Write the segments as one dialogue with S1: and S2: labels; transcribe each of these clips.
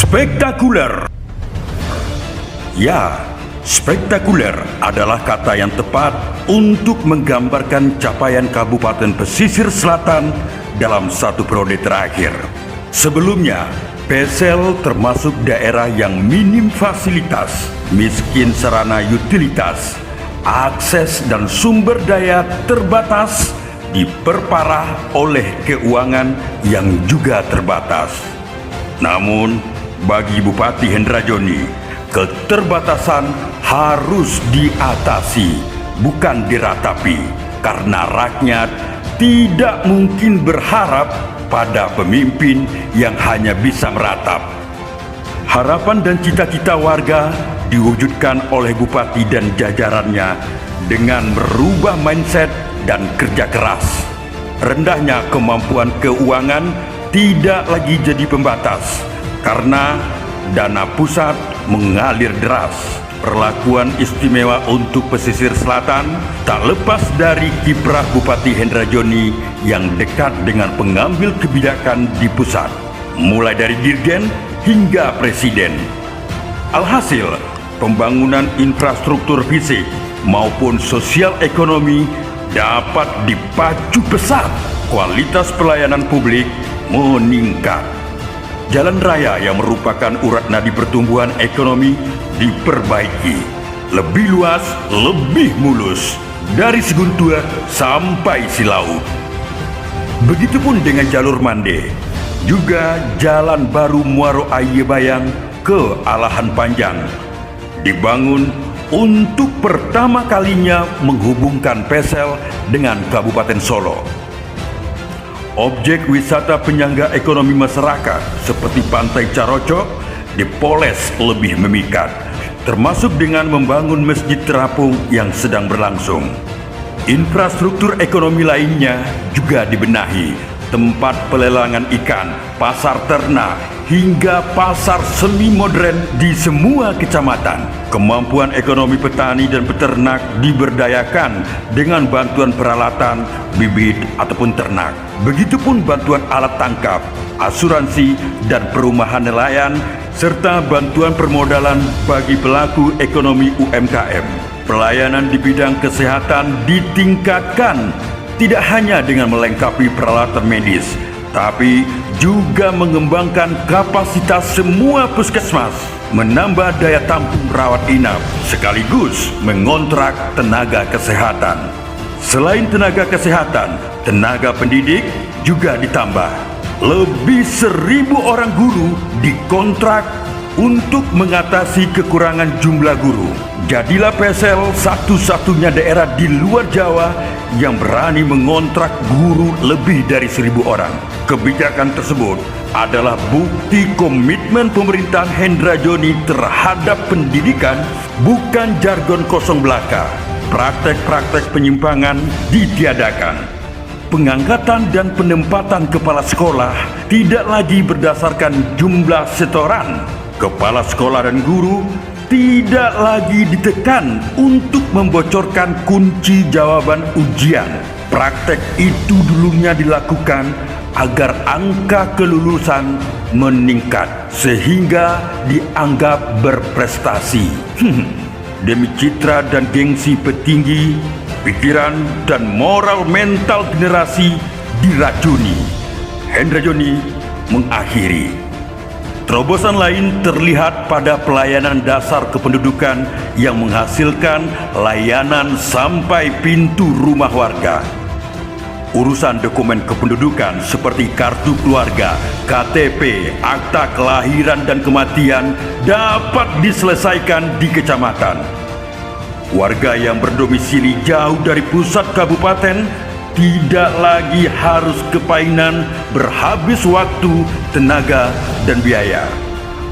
S1: Spektakuler. Ya, spektakuler adalah kata yang tepat untuk menggambarkan capaian Kabupaten Pesisir Selatan dalam satu periode terakhir. Sebelumnya, PSL termasuk daerah yang minim fasilitas, miskin sarana utilitas, akses dan sumber daya terbatas, diperparah oleh keuangan yang juga terbatas. Namun, bagi Bupati Hendra Joni, keterbatasan harus diatasi, bukan diratapi, karena rakyat tidak mungkin berharap pada pemimpin yang hanya bisa meratap. Harapan dan cita-cita warga diwujudkan oleh Bupati dan jajarannya dengan merubah mindset dan kerja keras. Rendahnya kemampuan keuangan tidak lagi jadi pembatas karena dana pusat mengalir deras. Perlakuan istimewa untuk pesisir selatan tak lepas dari kiprah Bupati Hendra Joni yang dekat dengan pengambil kebijakan di pusat, mulai dari dirjen hingga presiden. Alhasil, pembangunan infrastruktur fisik maupun sosial ekonomi dapat dipacu pesat, kualitas pelayanan publik meningkat. Jalan raya yang merupakan urat nadi pertumbuhan ekonomi diperbaiki, lebih luas, lebih mulus, dari Seguntua sampai Silaut. Begitupun dengan jalur Mande, juga jalan baru Muaro Aye Bayang ke Alahan Panjang dibangun untuk pertama kalinya menghubungkan PSL dengan Kabupaten Solo. Objek wisata penyangga ekonomi masyarakat seperti Pantai Carocok dipoles lebih memikat, termasuk dengan membangun masjid terapung yang sedang berlangsung. Infrastruktur ekonomi lainnya juga dibenahi, tempat pelelangan ikan, pasar ternak, hingga pasar semi modern di semua kecamatan. Kemampuan ekonomi petani dan peternak diberdayakan dengan bantuan peralatan, bibit ataupun ternak. Begitupun bantuan alat tangkap, asuransi dan perumahan nelayan, serta bantuan permodalan bagi pelaku ekonomi UMKM. Pelayanan di bidang kesehatan ditingkatkan, tidak hanya dengan melengkapi peralatan medis, tapi juga mengembangkan kapasitas semua puskesmas, menambah daya tampung rawat inap, sekaligus mengontrak tenaga kesehatan. Selain tenaga kesehatan, tenaga pendidik juga ditambah. Lebih 1.000 orang guru dikontrak untuk mengatasi kekurangan jumlah guru. Jadilah PSL satu-satunya daerah di luar Jawa yang berani mengontrak guru lebih dari 1.000 orang. Kebijakan tersebut adalah bukti komitmen pemerintahan Hendra Joni terhadap pendidikan, bukan jargon kosong belaka. Praktek-praktek penyimpangan ditiadakan. Pengangkatan dan penempatan kepala sekolah tidak lagi berdasarkan jumlah setoran. Kepala sekolah dan guru tidak lagi ditekan untuk membocorkan kunci jawaban ujian. Praktek itu dulunya dilakukan agar angka kelulusan meningkat sehingga dianggap berprestasi. Demi citra dan gengsi petinggi, pikiran dan moral mental generasi diracuni. Hendra Joni mengakhiri. Terobosan lain terlihat pada pelayanan dasar kependudukan yang menghasilkan layanan sampai pintu rumah warga. Urusan dokumen kependudukan seperti kartu keluarga, KTP, akta kelahiran dan kematian dapat diselesaikan di kecamatan. Warga yang berdomisili jauh dari pusat kabupaten tidak lagi harus ke Painan berhabis waktu, tenaga, dan biaya.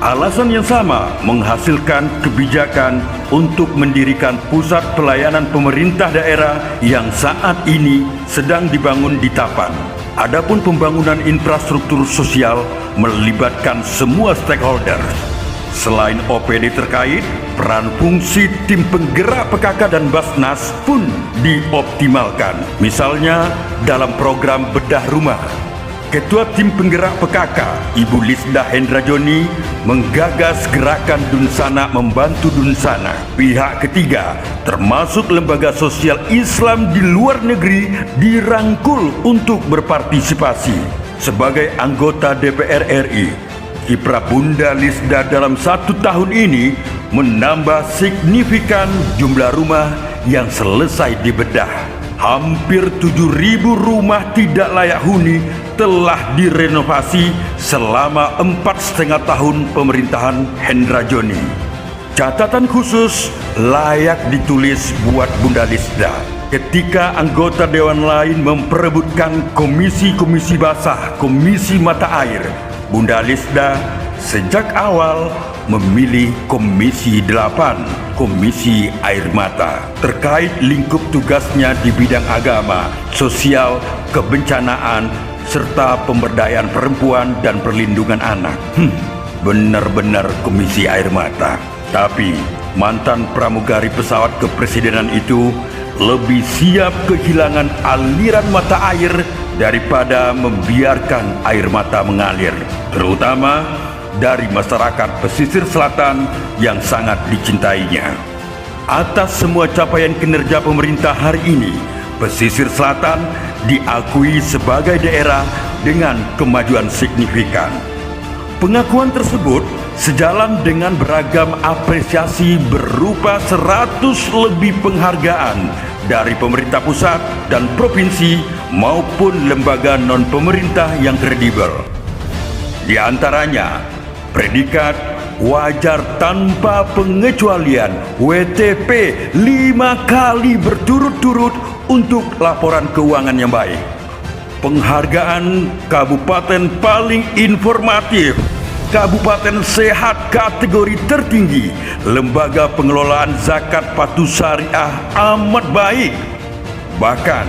S1: Alasan yang sama menghasilkan kebijakan untuk mendirikan pusat pelayanan pemerintah daerah yang saat ini sedang dibangun di Tapan. Adapun pembangunan infrastruktur sosial melibatkan semua stakeholder. Selain OPD terkait, peran fungsi tim penggerak PKK dan Basnas pun dioptimalkan. Misalnya dalam program bedah rumah. Ketua Tim Penggerak PKK, Ibu Lisda Hendrajoni, menggagas gerakan Dunsana membantu Dunsana. Pihak ketiga, termasuk lembaga sosial Islam di luar negeri, dirangkul untuk berpartisipasi. Sebagai anggota DPR RI, kiprah Bunda Lisda dalam 1 tahun ini menambah signifikan jumlah rumah yang selesai dibedah. Hampir 7.000 rumah tidak layak huni telah direnovasi selama 4,5 tahun pemerintahan Hendrajoni. Catatan khusus layak ditulis buat Bunda Lisda. Ketika anggota dewan lain memperebutkan komisi-komisi basah, komisi mata air, Bunda Lisda sejak awal memilih Komisi 8, Komisi Air Mata, terkait lingkup tugasnya di bidang agama, sosial, kebencanaan, serta pemberdayaan perempuan dan perlindungan anak. Benar-benar Komisi Air Mata. Tapi mantan pramugari pesawat kepresidenan itu lebih siap kehilangan aliran mata air daripada membiarkan air mata mengalir, terutama dari masyarakat pesisir selatan yang sangat dicintainya. Atas semua capaian kinerja pemerintah hari ini, pesisir selatan diakui sebagai daerah dengan kemajuan signifikan. Pengakuan tersebut sejalan dengan beragam apresiasi berupa 100 lebih penghargaan dari pemerintah pusat dan provinsi maupun lembaga non-pemerintah yang kredibel. Di antaranya, predikat wajar tanpa pengecualian WTP 5 kali berturut-turut untuk laporan keuangan yang baik. Penghargaan Kabupaten paling informatif, Kabupaten Sehat kategori tertinggi, Lembaga Pengelolaan Zakat Patuh Syariah amat baik. Bahkan,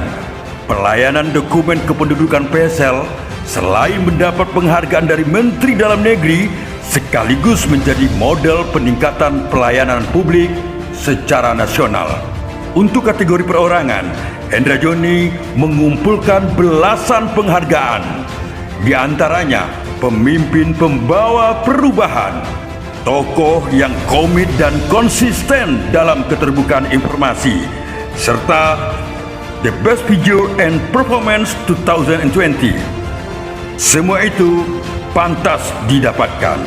S1: pelayanan dokumen kependudukan PSL selain mendapat penghargaan dari Menteri Dalam Negeri, sekaligus menjadi model peningkatan pelayanan publik secara nasional. Untuk kategori perorangan, Hendrajoni mengumpulkan belasan penghargaan. Di antaranya, pemimpin pembawa perubahan, tokoh yang komit dan konsisten dalam keterbukaan informasi, serta The Best Video and Performance 2020. Semua itu pantas didapatkan.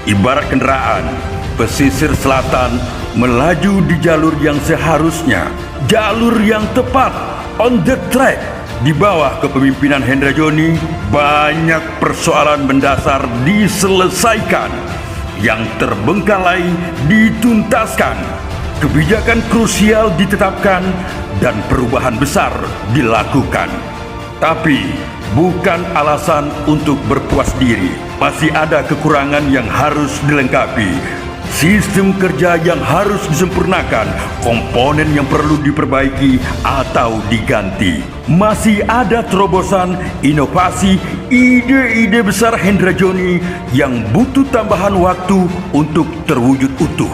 S1: Ibarat kendaraan, pesisir selatan melaju di jalur yang seharusnya, jalur yang tepat, on the track. Di bawah kepemimpinan Hendrajoni, banyak persoalan mendasar diselesaikan, yang terbengkalai dituntaskan, kebijakan krusial ditetapkan, dan perubahan besar dilakukan. Tapi bukan alasan untuk berpuas diri. Masih ada kekurangan yang harus dilengkapi, sistem kerja yang harus disempurnakan, komponen yang perlu diperbaiki atau diganti. Masih ada terobosan, inovasi, ide-ide besar Hendrajoni yang butuh tambahan waktu untuk terwujud utuh.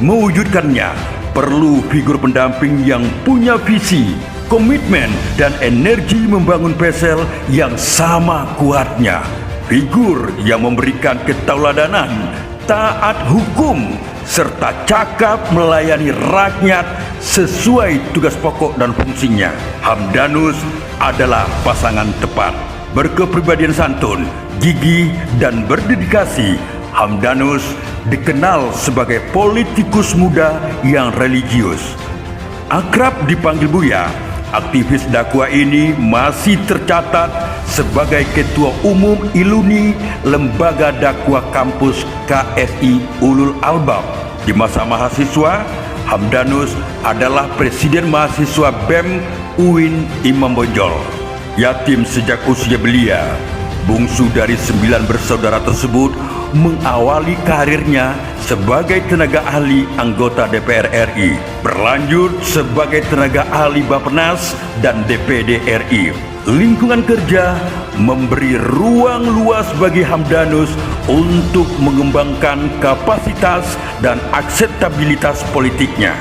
S1: Mewujudkannya perlu figur pendamping yang punya visi, komitmen, dan energi membangun PSL yang sama kuatnya. Figur yang memberikan ketauladanan, taat hukum, serta cakap melayani rakyat sesuai tugas pokok dan fungsinya. Hamdanus adalah pasangan tepat. Berkepribadian santun, gigih, dan berdedikasi, Hamdanus dikenal sebagai politikus muda yang religius. Akrab dipanggil Buya, aktivis dakwah ini masih tercatat sebagai Ketua Umum ILUNI, Lembaga Dakwah Kampus KSI Ulul Albab. Di masa mahasiswa, Hamdanus adalah Presiden Mahasiswa BEM UIN Imam Bonjol. Yatim sejak usia belia, bungsu dari 9 bersaudara tersebut mengawali karirnya sebagai tenaga ahli anggota DPR RI, berlanjut sebagai tenaga ahli Bappenas dan DPD RI. Lingkungan kerja memberi ruang luas bagi Hamdanus untuk mengembangkan kapasitas dan akseptabilitas politiknya.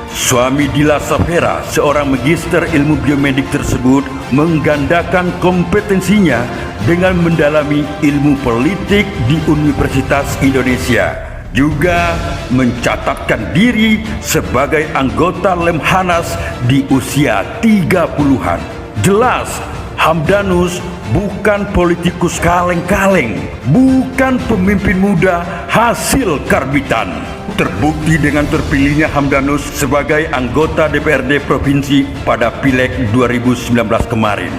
S1: Suami Dila Safera, seorang magister ilmu biomedik tersebut, menggandakan kompetensinya dengan mendalami ilmu politik di Universitas Indonesia. Juga mencatatkan diri sebagai anggota Lemhanas di usia 30-an. Jelas, Hamdanus bukan politikus kaleng-kaleng, bukan pemimpin muda hasil karbitan. Terbukti dengan terpilihnya Hamdanus sebagai anggota DPRD Provinsi pada Pileg 2019 kemarin.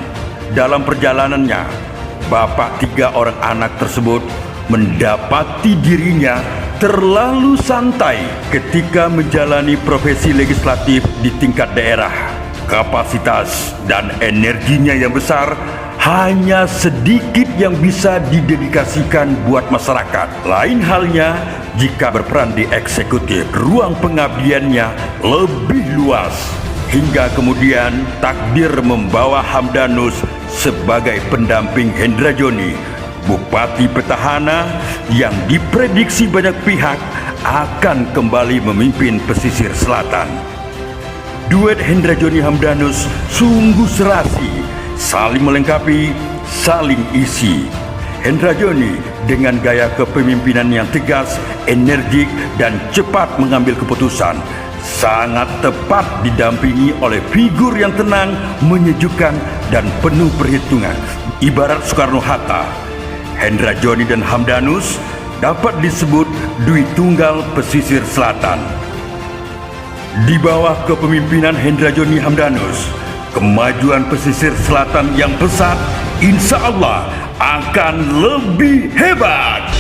S1: Dalam perjalanannya, bapak 3 orang anak tersebut mendapati dirinya terlalu santai ketika menjalani profesi legislatif di tingkat daerah. Kapasitas dan energinya yang besar hanya sedikit yang bisa didedikasikan buat masyarakat. Lain halnya jika berperan di eksekutif, ruang pengabdiannya lebih luas. Hingga kemudian takdir membawa Hamdanus sebagai pendamping Hendra Joni, Bupati petahana yang diprediksi banyak pihak akan kembali memimpin pesisir selatan. Duet Hendra Joni Hamdanus sungguh serasi, saling melengkapi, saling isi. Hendra Joni dengan gaya kepemimpinan yang tegas, energik, dan cepat mengambil keputusan, sangat tepat didampingi oleh figur yang tenang, menyejukkan, dan penuh perhitungan. Ibarat Soekarno-Hatta, Hendra Joni dan Hamdanus dapat disebut Dwi Tunggal Pesisir Selatan. Di bawah kepemimpinan Hendra Joni Hamdanus, kemajuan pesisir selatan yang pesat insya Allah akan lebih hebat.